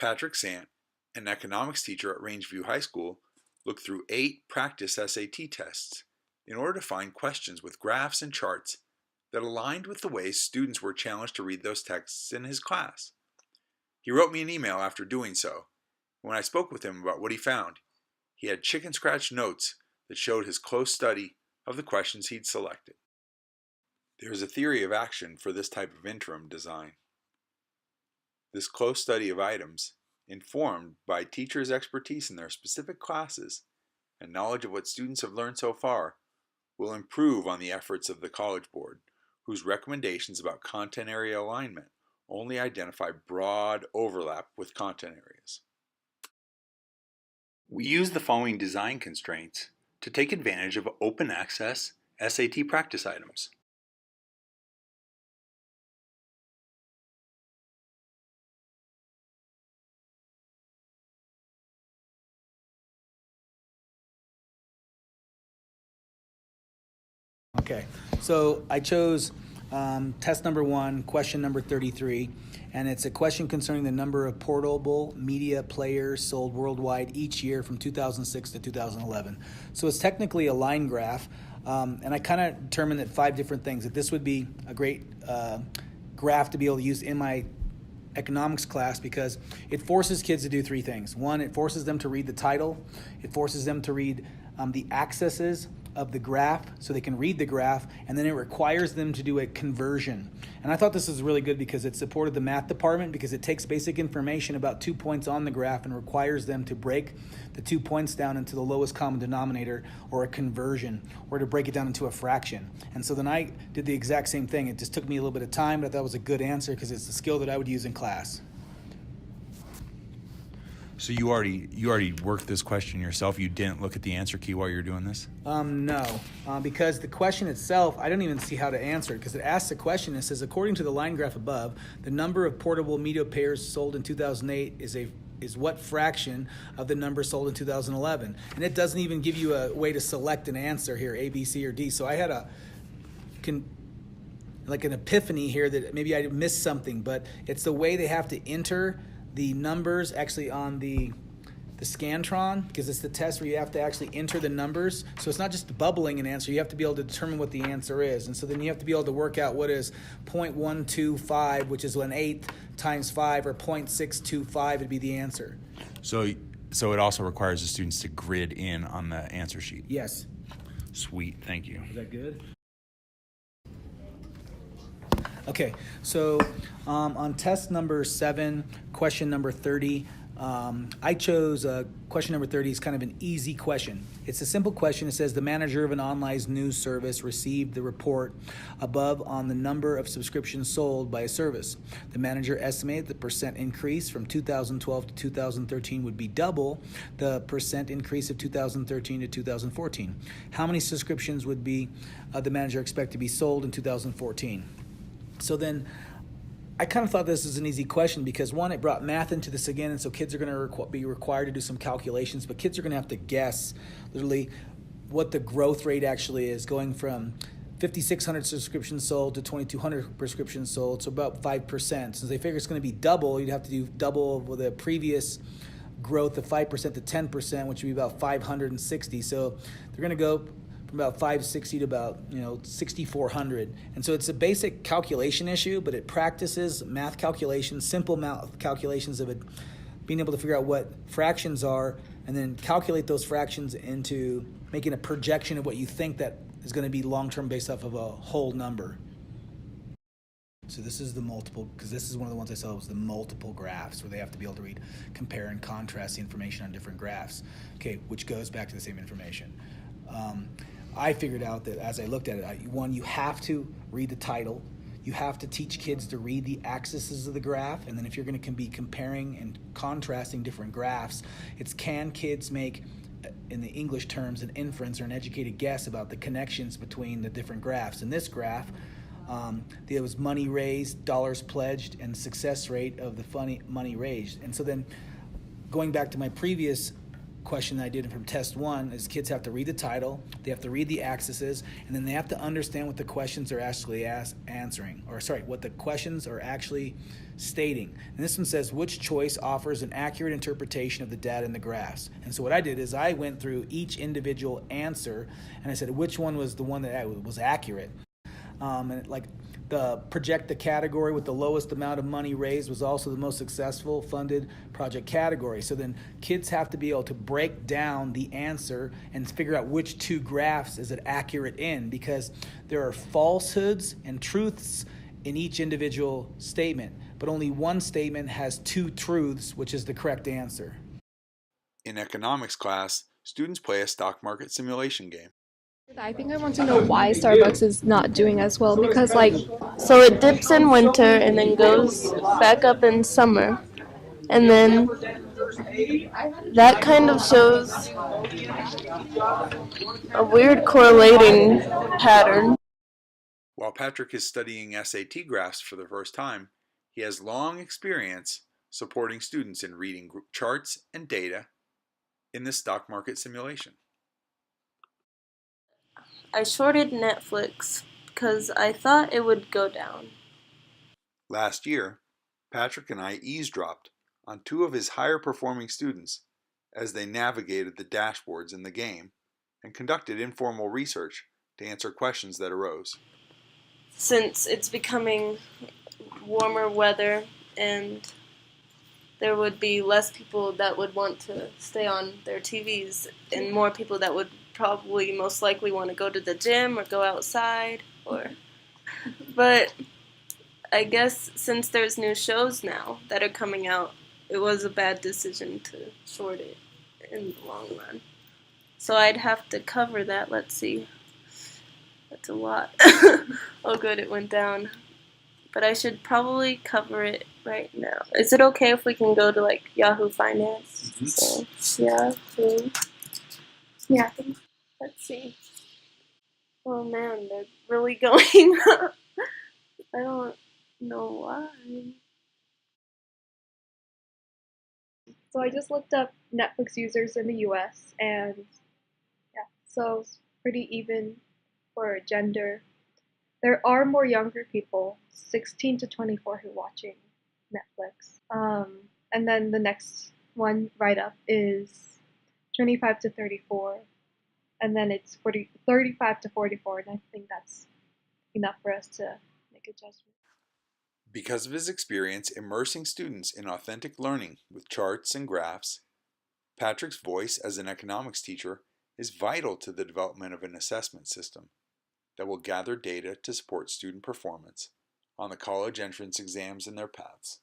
Patrick Sandt, an economics teacher at Rangeview High School, looked through 8 practice SAT tests in order to find questions with graphs and charts that aligned with the ways students were challenged to read those texts in his class. He wrote me an email after doing so. When I spoke with him about what he found, he had chicken scratch notes that showed his close study of the questions he'd selected. There is a theory of action for this type of interim design. This close study of items, informed by teachers' expertise in their specific classes and knowledge of what students have learned so far, will improve on the efforts of the College Board, whose recommendations about content area alignment only identify broad overlap with content areas. We use the following design constraints to take advantage of open access SAT practice items. Okay, so I chose test number 1, question number 33, and it's a question concerning the number of portable media players sold worldwide each year from 2006 to 2011. So it's technically a line graph, and I kind of determined that 5 different things, that this would be a great graph to be able to use in my economics class because it forces kids to do 3 things. 1, it forces them to read the title. It forces them to read the axes of the graph so they can read the graph, and then it requires them to do a conversion. And I thought this was really good because it supported the math department because it takes basic information about 2 points on the graph and requires them to break the 2 points down into the lowest common denominator or a conversion, or to break it down into a fraction. And so then I did the exact same thing. It just took me a little bit of time, but I thought it was a good answer because it's the skill that I would use in class. So you already worked this question yourself? You didn't look at the answer key while you were doing this? No, because the question itself, I don't even see how to answer it because it asks the question. It says, according to the line graph above, the number of portable media players sold in 2008 is what fraction of the number sold in 2011? And it doesn't even give you a way to select an answer here, A, B, C, or D. So I had like an epiphany here that maybe I missed something, but it's the way they have to enter the numbers actually on the Scantron, because it's the test where you have to actually enter the numbers. So it's not just bubbling an answer, you have to be able to determine what the answer is. And so then you have to be able to work out what is 0.125, which is 1/8 times 5, or 0.625 would be the answer. So it also requires the students to grid in on the answer sheet? Yes. Sweet, thank you. Is that good? Okay, so on test number 7, question number 30, I chose question number 30 is kind of an easy question. It's a simple question. It says the manager of an online news service received the report above on the number of subscriptions sold by a service. The manager estimated the percent increase from 2012 to 2013 would be double the percent increase of 2013 to 2014. How many subscriptions would be the manager expect to be sold in 2014? So then I kind of thought this was an easy question because, 1, it brought math into this again, and so kids are going to be required to do some calculations, but kids are going to have to guess literally what the growth rate actually is, going from 5,600 subscriptions sold to 2,200 prescriptions sold, so about 5%. Since they figure it's going to be double, you'd have to do double with the previous growth of 5% to 10%, which would be about 560. So they're going to go from about 560 to about 6,400. And so it's a basic calculation issue, but it practices math calculations, simple math calculations of it, being able to figure out what fractions are and then calculate those fractions into making a projection of what you think that is going to be long-term based off of a whole number. So this is the multiple, because this is one of the ones I saw was the multiple graphs where they have to be able to read, compare, and contrast the information on different graphs, okay, which goes back to the same information. I figured out that as I looked at it, 1, you have to read the title. You have to teach kids to read the axes of the graph, and then if you're going to be comparing and contrasting different graphs, it's can kids make, in the English terms, an inference or an educated guess about the connections between the different graphs. In this graph, there was money raised, dollars pledged, and success rate of the money raised. And so then going back to my previous question that I did from test one is kids have to read the title, they have to read the axes, and then they have to understand what the questions are actually answering, or sorry, what the questions are actually stating. And this one says, which choice offers an accurate interpretation of the data in the graphs? And so what I did is I went through each individual answer and I said, which one was the one that was accurate? And like the project the category with the lowest amount of money raised was also the most successful funded project category. So then kids have to be able to break down the answer and figure out which two graphs is it accurate in, because there are falsehoods and truths in each individual statement, but only one statement has two truths, which is the correct answer. In economics class, students play a stock market simulation game. I think I want to know why Starbucks is not doing as well because, like, so it dips in winter and then goes back up in summer, and then that kind of shows a weird correlating pattern. While Patrick is studying SAT graphs for the first time, he has long experience supporting students in reading charts and data in the stock market simulation. I shorted Netflix because I thought it would go down. Last year, Patrick and I eavesdropped on two of his higher performing students as they navigated the dashboards in the game and conducted informal research to answer questions that arose. Since it's becoming warmer weather and there would be less people that would want to stay on their TVs and more people that would probably most likely want to go to the gym or go outside but I guess since there's new shows now that are coming out, it was a bad decision to short it in the long run. So I'd have to cover that. Let's see. That's a lot. Oh good, it went down. But I should probably cover it right now. Is it okay if we can go to like Yahoo Finance? So Yahoo. Yeah. Let's see. Oh man, they're really going up. I don't know why. So I just looked up Netflix users in the US, and yeah, so it's pretty even for gender. There are more younger people, 16 to 24, who are watching Netflix. And then the next one right up is 25 to 34, and then it's 35 to 44, and I think that's enough for us to make a judgment. Because of his experience immersing students in authentic learning with charts and graphs, Patrick's voice as an economics teacher is vital to the development of an assessment system that will gather data to support student performance on the college entrance exams and their paths.